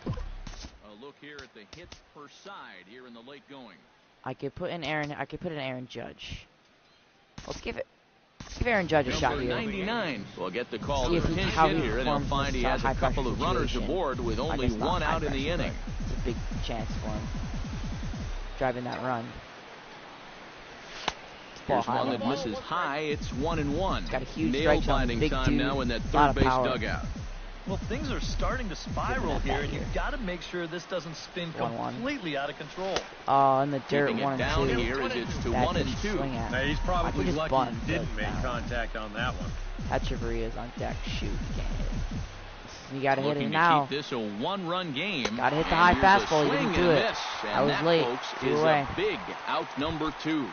A look here at the hits per side here in the late going.
I could put in Aaron Judge. Let's give Aaron Judge a shot here.
99 will get the call to pinch hit here, and he'll find he has a couple of runners aboard with only one out in the inning.
It's a big chance for him. Driving that run.
Here's one that misses high. It's 1-1.
Got a huge
nail-biting time now in that third base dugout.
Well, things are starting to spiral here, and you've got to make sure this doesn't spin completely out of control.
Oh, in the dirt, 1-2.
Down here as it's to 1-2.
Now, he's probably lucky he didn't make contact on that one.
Echeverria's on deck. Shoot, you can't hit it. You got to hit it
to
now.
Keep this a one-run game.
Got to hit the high fastball. You didn't do it.
That
was late.
Folks,
Two
is
away.
A big out number 2.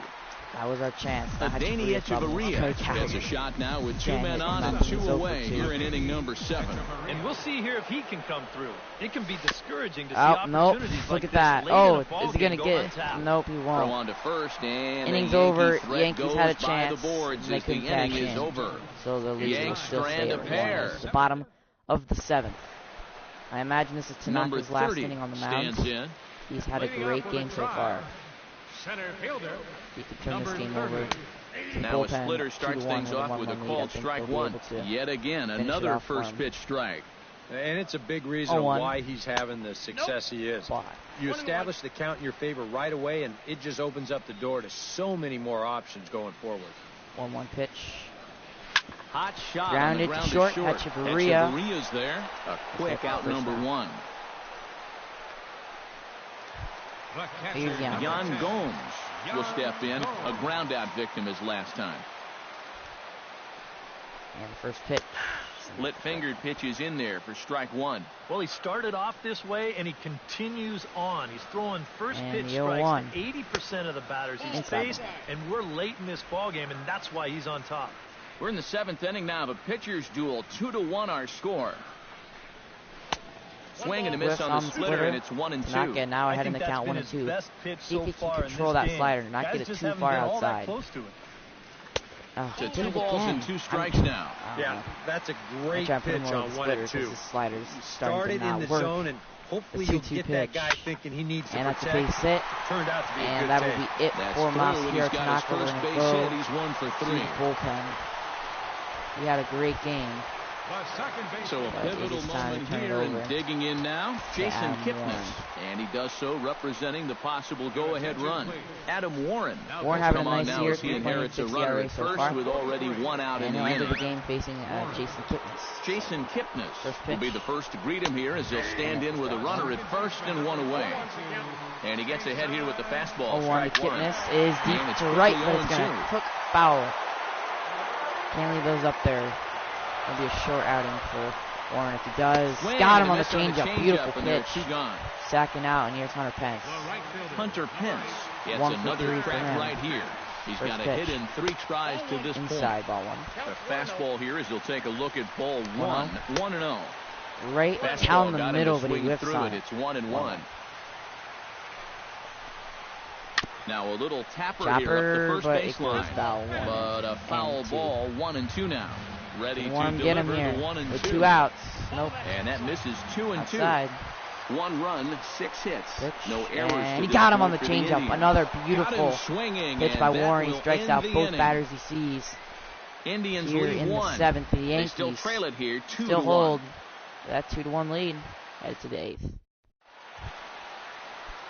That was our chance.
Echeverria gets a shot now with 2 men on and 2 away here in inning number 7.
And we'll see here if he can come through. It can be discouraging to see
Nope.
opportunities like
Look at that.
Oh,
is he going to get it? Nope, he won't.
Throw on to first, and
inning's over. Yankees had a
by
chance.
The boards
they couldn't cash in.
Over.
So the lead will still stay at 1. It's the bottom of the 7th. I imagine this is Tanaka's last inning on the mound. He's had a great game so far.
Center fielder.
He could turn this game over.
Now a splitter starts things off with a called strike 1. Yet again, another first pitch strike.
And it's a big reason why he's having the success he is. You establish the count in your favor right away, and it just opens up the door to so many more options going forward.
1-1 pitch.
Hot shot.
Grounded to short.
Echeveria's there. A quick out number 1. Yan Gomes will step in. A ground out victim his last time.
And first pitch.
Split-fingered pitches in there for strike 1.
Well, he started off this way, and he continues on. He's throwing first pitch strikes to 80% of the batters he's faced, and we're late in this ballgame, and that's why he's on top.
We're in the 7th inning now of a pitcher's duel. 2-1 our score. Swing and a miss on the splitter, and it's 1-2.
Tanaka now ahead in the count 1-2. See if he can control that slider and not get it too far outside.
To 2 balls and 2 strikes now.
Yeah, that's a great pitch on 1-2.
His sliders
started in the zone, and hopefully you'll get that guy thinking he needs to protect.
And that's a base hit.
Turned out to be a good
and that will be it for Masahiro Tanaka. We're going to go
he's 1 for 3.
To the bullpen. He had a great game.
So a pivotal moment here, and digging in now, Jason Kipnis. And he does so representing the possible go-ahead run. Adam Warren
having a nice year.
He inherits a runner at first with already 1 out in the inning.
And he'll enter the game facing Jason Kipnis.
Jason Kipnis will be the first to greet him here as he'll stand in with a runner at first and 1 away. And he gets ahead here with the fastball.
0-1 to Kipnis is deep to right, but it's going to cook foul. Can't leave those up there. It'll be a short outing for Warren if he does. Got him on the changeup. Beautiful pitch. Sacking out, and here's Hunter Pence.
Hunter Pence gets another crack right here. He's got a hit in 3 tries to this point.
Inside ball 1.
The fastball here as he'll take a look at ball 1. 1-0.
Right down the middle, but he whiffs on
it. It's 1-1. Now a little tapper here up the first baseline. But a foul ball. 1-2 now. Ready to deliver the 1 and 2.
With 2 outs. Nope.
And that misses 2 and 2.
Outside.
1 run, 6 hits. No errors.
And he got him on the changeup. Another beautiful pitch by Warren. He strikes out both batters he sees.
Indians
here
lead
in the
1.
7th. The Yankees
still trail it here. 2-1.
Still hold that 2-1 lead. Headed to the 8th.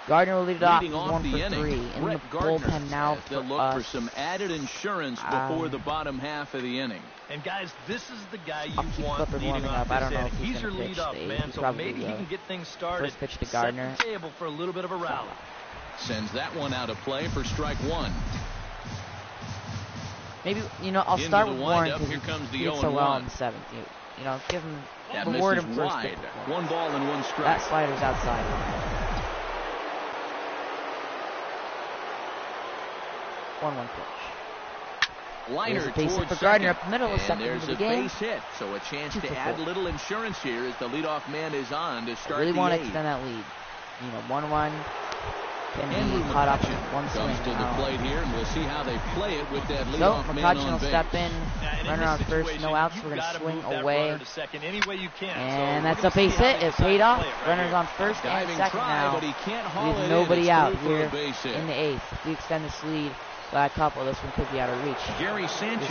Gardner will lead it off. He's 1 for 3 in the bullpen now
for look for some added insurance before the bottom half of the inning.
And guys, this is the guy you want leading off this inning. He's your lead-off man, so maybe he can get things started.
First pitch to Gardner.
Set the table for a little bit of a rally.
Sends that one out of play for strike 1.
Maybe, I'll start with Warren because he did so well in the 7th. Give him reward him first.
1 ball and 1 strike.
That slider's outside. 1-1 pitch.
Liner
towards
for
Gardner up the middle of second
into
the game.
Base hit, so a chance to add a little insurance here as the leadoff man is on to start.
I really want to extend that lead. 1-1. Can be caught up in one swing.
Comes to the plate here, and we'll see how they play it with that
So
leadoff man
McCutcheon
on
will
base.
step in, runner on first, no outs. We're going to swing away. And that's a base hit. It paid off. Runners on first and second now.
But he can't haul
With
it
nobody
in.
out
It's
here
in
in the 8th. If we extend this lead by a couple, this one could be out of reach.
Gary Sanchez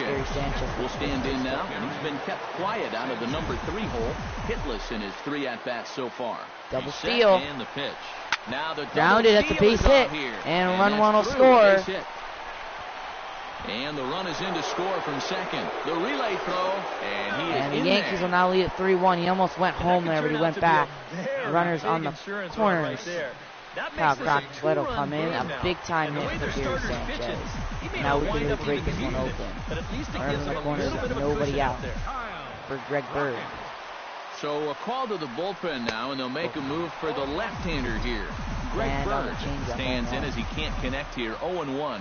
will stand in now, and he's been kept quiet out of the number 3 hole, hitless in his 3 at-bats so far.
Double steal.
And the pitch. Now the
grounded at the base hit, and run one will score.
And the run is in to score from second. The relay throw, and
the Yankees will now lead at 3-1. He almost went home there, but he went back. The runners on the corners. Kyle Crockett will come in. A big-time hit for Gary Sanchez. Now we can really break this one open. Runners in the corners, nobody out for Greg Bird.
So a call to the bullpen now, and they'll make a move for the left-hander here. Greg Bird stands in as he can't connect here. 0-1.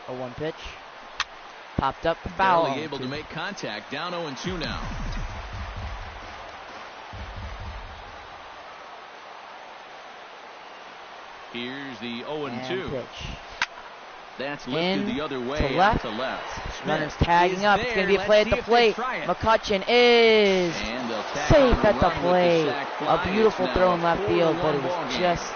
0-1 pitch. Popped up, foul.
Barely able to make contact. Down 0-2 now. Here's the 0-2
pitch.
That's lifted the other way
to left. Runners tagging up. It's going to be a play at the plate. McCutcheon is safe at the plate. A beautiful throw in left field, but it was just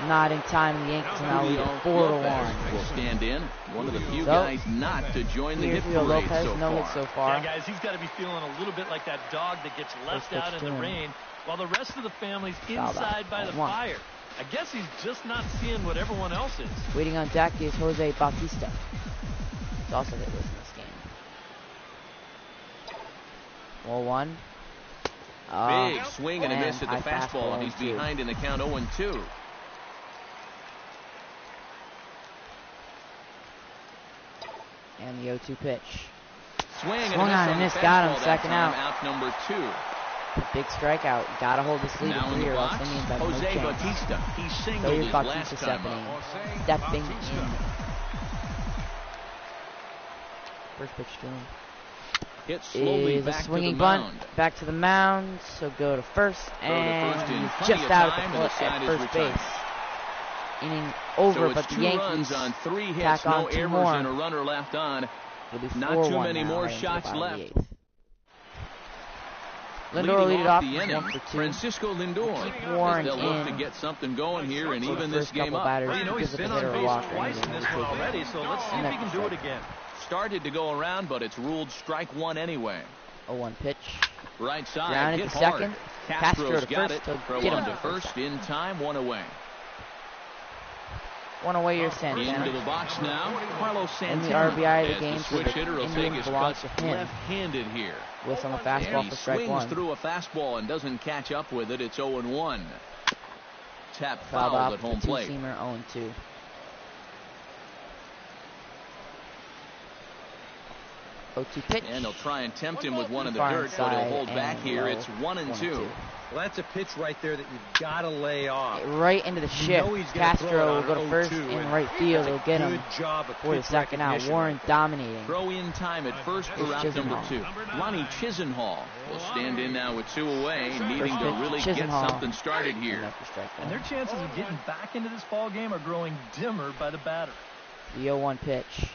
not in time. The Yankees now lead 4-1.
Will stand in. One of the few guys not to join the hit parade
Lopez,
so
no
far.
hit so far.
Yeah, guys, he's got to be feeling a little bit like that dog that gets left out in the rain while the rest of the family's inside by the fire. I guess he's just not seeing what everyone else is.
Waiting on deck is Jose Bautista. He's also hitless in this game. 1-1.
Big swing and a miss at the fastball, and he's behind in the count 0-2.
And the 0-2 pitch.
Swung
on and miss, got him, second out.
Out number 2.
A big strikeout. Got to hold this lead
now
in 3 or else Indians have no chance.
Bautista. He singled his last time out.
Stepping in. First pitch to him.
Hit slowly
is
back
a swinging
to the
bunt.
mound.
Back to the mound. So go to first. And he's just out at first base. Inning over,
so
but the
2
Yankees
runs on 3 hits,
tack on
no
2
errors,
more.
and a runner left on.
Not
too many more shots left.
Lindor will lead it off
the inning.
1 for 2.
Francisco Lindor.
Warren
They'll look
in.
to get something going here and even this game up.
Batters,
you know, he's been on base twice in this one already, so let's see if he can do it again.
Started to go around, but it's ruled strike 1 anyway.
0-1 pitch.
Right side.
Grounded
hit
to
hard.
second.
Castro's
to
got
first.
it. Throw on to first in time. 1 away.
1 away, your Santana.
Into the box now. Carlos
And
Santana.
the RBI of the
As
game,
the
so
switch
the
hitter will take
Indians
his
belongs
cuts
to him.
left-handed here.
Whiffs on the fastball
and
for strike
swings
1.
through a fastball and doesn't catch up with it. It's 0-1. Tap
Fouled
foul
off
at home
the
plate.
two-seamer 0-2. 0-2 pitch.
And they'll try and tempt him with one in the
Far
dirt, but he'll hold
inside
back
and
here.
low.
It's 1-2.
Well, that's a pitch right there that you've got to lay off.
Right into the shift. Castro will go to first in right field. He'll get him for the second out. Warren dominating.
Throw in time at first for route number 2. Ronnie Chisenhall will stand in now with 2 away, needing to really get something started here.
And their chances of getting back into this ball game are growing dimmer by the batter.
The 0-1 pitch.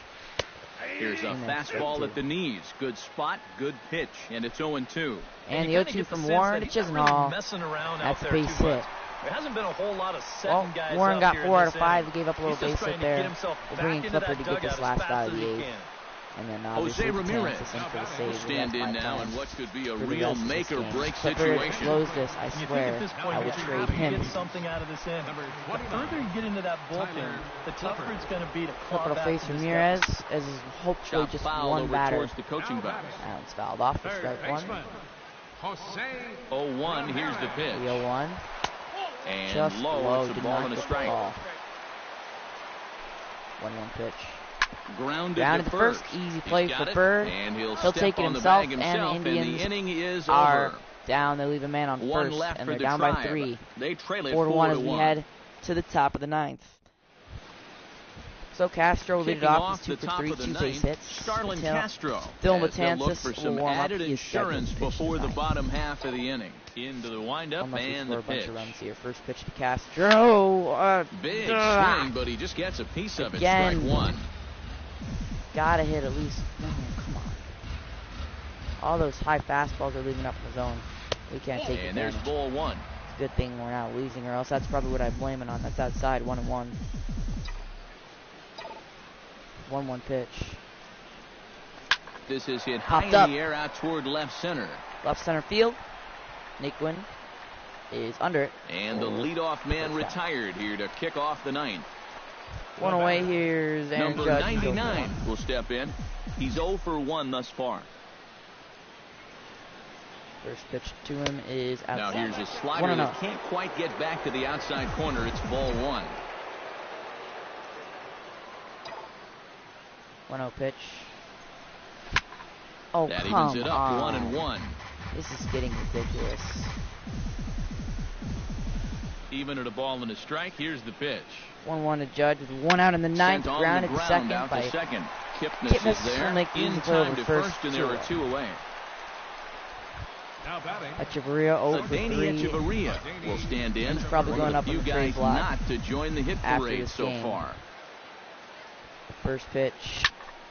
Here's a fastball at the knees. Good spot, good pitch, and it's 0-2.
And the 0-2 from Warren to Chisenhall. That's a base hit.
There hasn't been a whole lot of second guys.
Warren got 4 out of 5.
Inning.
He gave up a little base hit there. We're bringing Clipper to get this last out of the 8th. And then obviously
Jose Ramirez
will
stand in now in what could be a
for
real make-or-break
Clipper
situation.
blows this, I swear, I would trade him.
Get something out of this inning. The further you get into that bullpen, the tougher it's going to be to claw
Clipper
back
will face
to this
Ramirez
guy.
as is hopefully just one
over
batter.
towards the coaching box.
Now it's fouled off for strike 1.
0-1, here's the pitch.
The 0-1.
And
Just
low, it's a
did
ball
not
and a
get the
strike.
ball. 1-1 pitch.
Grounded
to first. Easy play for Bird.
And he'll
take it
on
himself,
the bag
and the Indians
the inning is
are
over.
down. They leave a man on
One
first,
left
and
for
they're
the
down
Tribe.
by 3.
They trail it
4-1 as
4-1.
we head to the top of the 9th. So Castro lead it off. He's 2 for 3, 2 base hits.
Starlin Castro.
Dylan
They'll look for
Betances
some
will warm up.
added insurance before the bottom half of the inning. Into the windup and the pitch.
A bunch of runs here. First pitch to Castro.
Big swing, but he just gets a piece of it. Strike one.
Gotta hit at least. No, come on. All those high fastballs are leaving up in the zone. We can't take it.
And there's ball one.
It's a good thing we're not losing, or else that's probably what I'm blaming on. That's outside, 1-1. 1-1 pitch.
This is hit high in the air out toward left center.
Left center field. Naquin is under it.
And the leadoff man retired here to kick off the ninth.
One away. Here's Aaron
Number
Judge.
99 will step in. He's 0 for 1 thus far.
First pitch to him is outside.
Now here's a slider that can't quite get back to the outside corner. It's ball one.
1-0 pitch. Oh,
that evens it up,
on.
1-1.
This is getting ridiculous.
Even at a ball and a strike, here's the pitch.
1-1 to Judge with 1 out in the ninth, grounded to second by
Kipnis is there, in time to first, and there are 2 away.
Now batting.
Echeverria 0 for 3.
Echeverria will stand in.
He's probably going up
on the
trade block
not to join the hit parade so far.
First pitch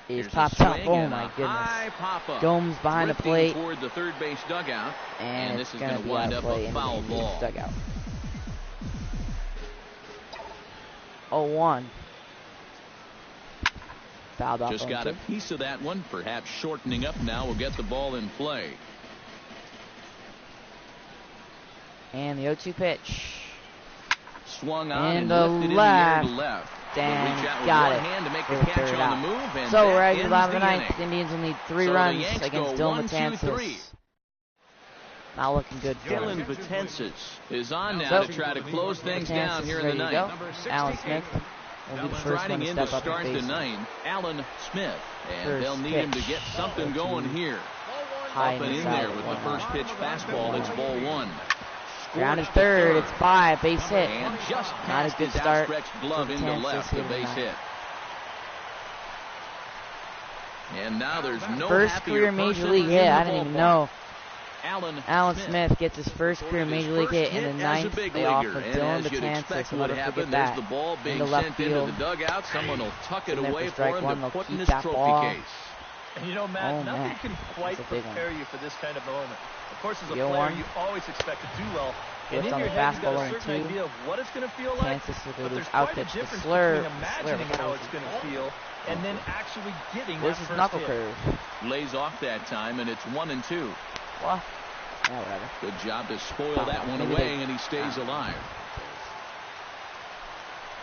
is popped up. Oh my goodness. Gomes behind the plate.
Toward the third base dugout.
And
this is going to wind up a foul ball.
Dugout. 0-1. Fouled off.
Just got a piece of that one. Perhaps shortening up now will get the ball in play.
And the 0-2 pitch.
Swung on
and
lifted in the air to left.
Dan got it.
Hand to make the catch on the move, and
so we're at the bottom of the ninth. Indians will need 3 runs against Dylan Betances. Not looking good for
Dylan Betances is on now to try to close things down here in the ninth.
Alan Smith will be the first one to step up
start the ninth. Alan Smith, and they'll need him to get something going here. Up and in there with the first pitch fastball. It's ball one.
Grounded third, it's 5, base hit.
And just
not a good start.
Glove into left, the base hit. And now there's no
first career major league hit. I didn't even know. Alan Smith gets his first career major league hit in the ninth. They offer Dylan Betances. Never forget that.
The ball being
left
sent
field.
into the dugout. Someone will tuck it away for him to put in his trophy case.
And you know, Matt, nothing can quite prepare you for this kind of moment. Of course, as a player, you always expect to do well. And in your head, you got a certain idea of what it's going to feel like. But there's quite a difference between imagining how it's going to feel and then actually getting that first
knuckle
hit.
curve.
Lays off that time, and it's 1-2.
Well, yeah, whatever.
Good job to spoil that one away, and he stays alive.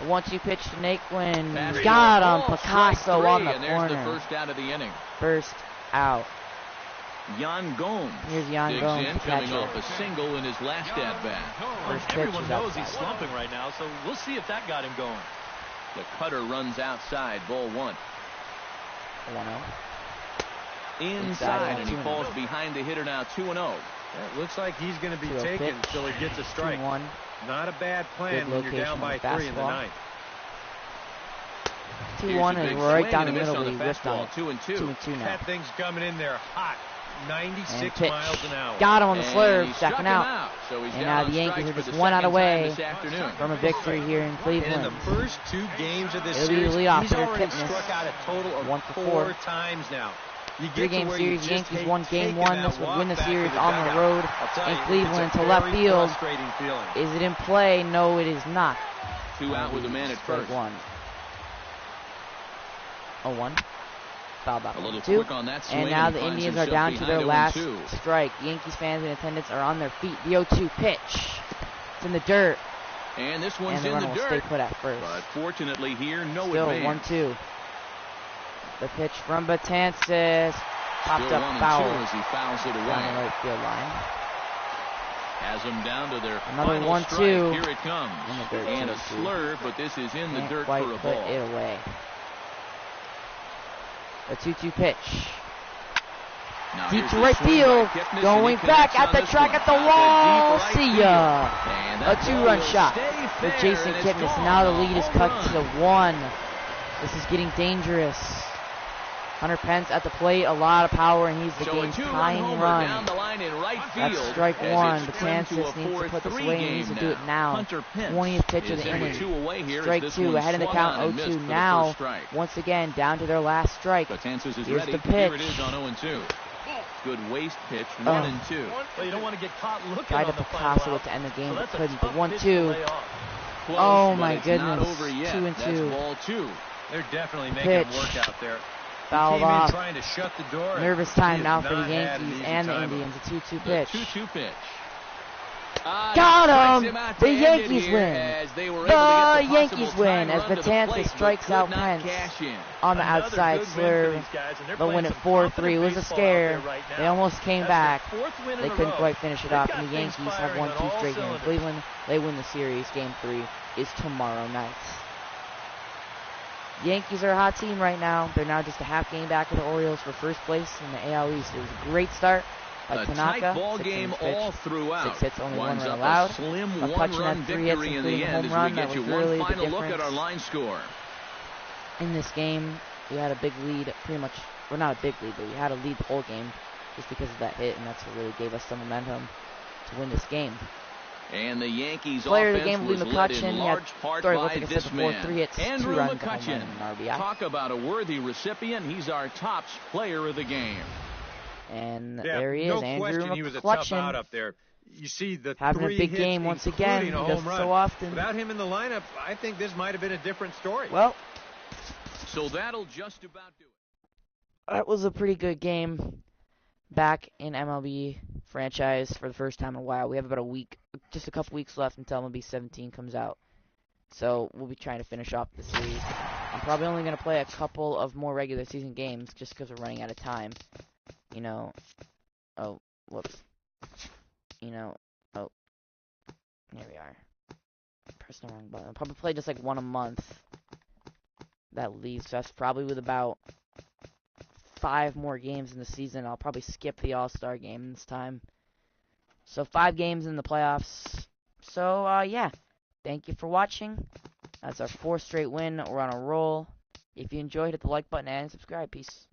The 1-2 pitch to Naquin. Got him. Picasso on the corner.
And there's the first out of the inning.
First out.
Jan Gomes.
Here's Jan Gomes,
in, coming off a single in his last at-bat.
Everyone knows he's slumping right now, so we'll see if that got him going.
The cutter runs outside, ball one.
1-0.
Inside, and he falls behind the hitter now, 2-0.
It looks like he's going to be taken until he gets a strike.
2-1.
Not a bad plan when you're down by 3 in the ninth.
2-1 is right down the middle. He whiffed on it.
2-2
now.
That thing's coming in there hot. 96 miles an hour.
Got him on the slurve, second out.
So
and now the Yankees are just 1 out away from a victory here in Cleveland.
And in the first 2 games of this
series,
he's already
Kipnis.
struck out a total of
1 for
4 times now.
3-game series, Yankees won game 1. This would win the series on the road in Cleveland to left field. Is it in play? No, it is not.
2 out with a man at first.
1. 0-1. Foul back.
A little quick on that swing,
and now the Indians are down to their last strike. Yankees fans in attendance are on their feet. The 0-2 pitch. It's in the dirt.
And this one's
and the
in the
will
dirt.
Stay put at first.
But fortunately here, no
Still
advance.
1-2. The pitch from Betances. Popped up foul.
As he fouls it away.
Down the right field line.
Has them down to their
another
final
1-2.
strike. Here it comes.
In the dirt,
and a slurve, but this is in the dirt
quite
for a
put
ball.
It away. A 2-2 pitch.
Now
deep to right field. Going back at the track at the wall. See ya. A 2-run shot for Jason Kipnis. Now the lead is cut to 1. This is getting dangerous. Hunter Pence at the plate, a lot of power, and he's the game's tying run.
Down the line in right
That's
field,
strike one. Betances needs to put this away, and he needs to do it now. 20th pitch of the inning. Strike two, ahead in the count, 0-2 now. Once again, down to their last strike. Here's the pitch.
Here it is on 0-2. Good waste pitch, 1-2.
Well, you don't want to get caught looking
tried
on
to
the
Picasso to end the game, but couldn't. The 1-2.
Close,
oh my goodness.
Not over yet.
2-2.
That's ball two.
They're definitely making it work out there.
Fouled off.
Trying to shut the door.
Nervous time now for the Yankees and the Indians. A 2-2 pitch.
The 2-2 pitch.
Got him! The Yankees win! The Yankees win as Betances strikes out Pence on the outside slurve. They'll win it 4-3. It was a scare. They almost came back. They couldn't quite finish it off, and the Yankees have won 2 straight here in Cleveland. They win the series. Game 3 is tomorrow night. Yankees are a hot team right now. They're now just a half game back of the Orioles for first place in the AL East. It was a great start by Tanaka.
Tight ball game all throughout.
6 hits, only 1 run allowed.
A slim
McCutcheon had 3 hits,
victory in the
including a
end
home run.
as we
That
get
was
you
really
one
the
final look
difference.
at our line score.
In this game, we had a big lead, pretty much, well, not a big lead, but we had a lead the whole game just because of that hit, and that's what really gave us some momentum to win this game.
And the Yankees
Player of the
offense
game,
was led in
McCutcheon.
large part
Sorry,
by
like I said
this
before,
man,
3 hits, 2
Andrew
runs,
McCutcheon.
and an RBI.
Talk about a worthy recipient. He's our top player of the game.
And there he is, Andrew
question,
McCutcheon.
He was a tough out up there. You see the
having a
3
big
hits,
game once again. He does it so often.
Without him in the lineup, I think this might have been a different story.
Well,
so that'll just about do it.
That was a pretty good game back in MLB franchise for the first time in a while. We have about a week, just a couple weeks left until MLB 17 comes out. So we'll be trying to finish off the series. I'm probably only going to play a couple of more regular season games just because we're running out of time. You know, oh, whoops. You know, oh, here we are. Press the wrong button. I'll probably play just like 1 a month. That leaves us probably with about 5 more games in the season. I'll probably skip the All-Star game this time. So 5 games in the playoffs. So, yeah. Thank you for watching. That's our 4th straight win. We're on a roll. If you enjoyed, hit the like button and subscribe. Peace.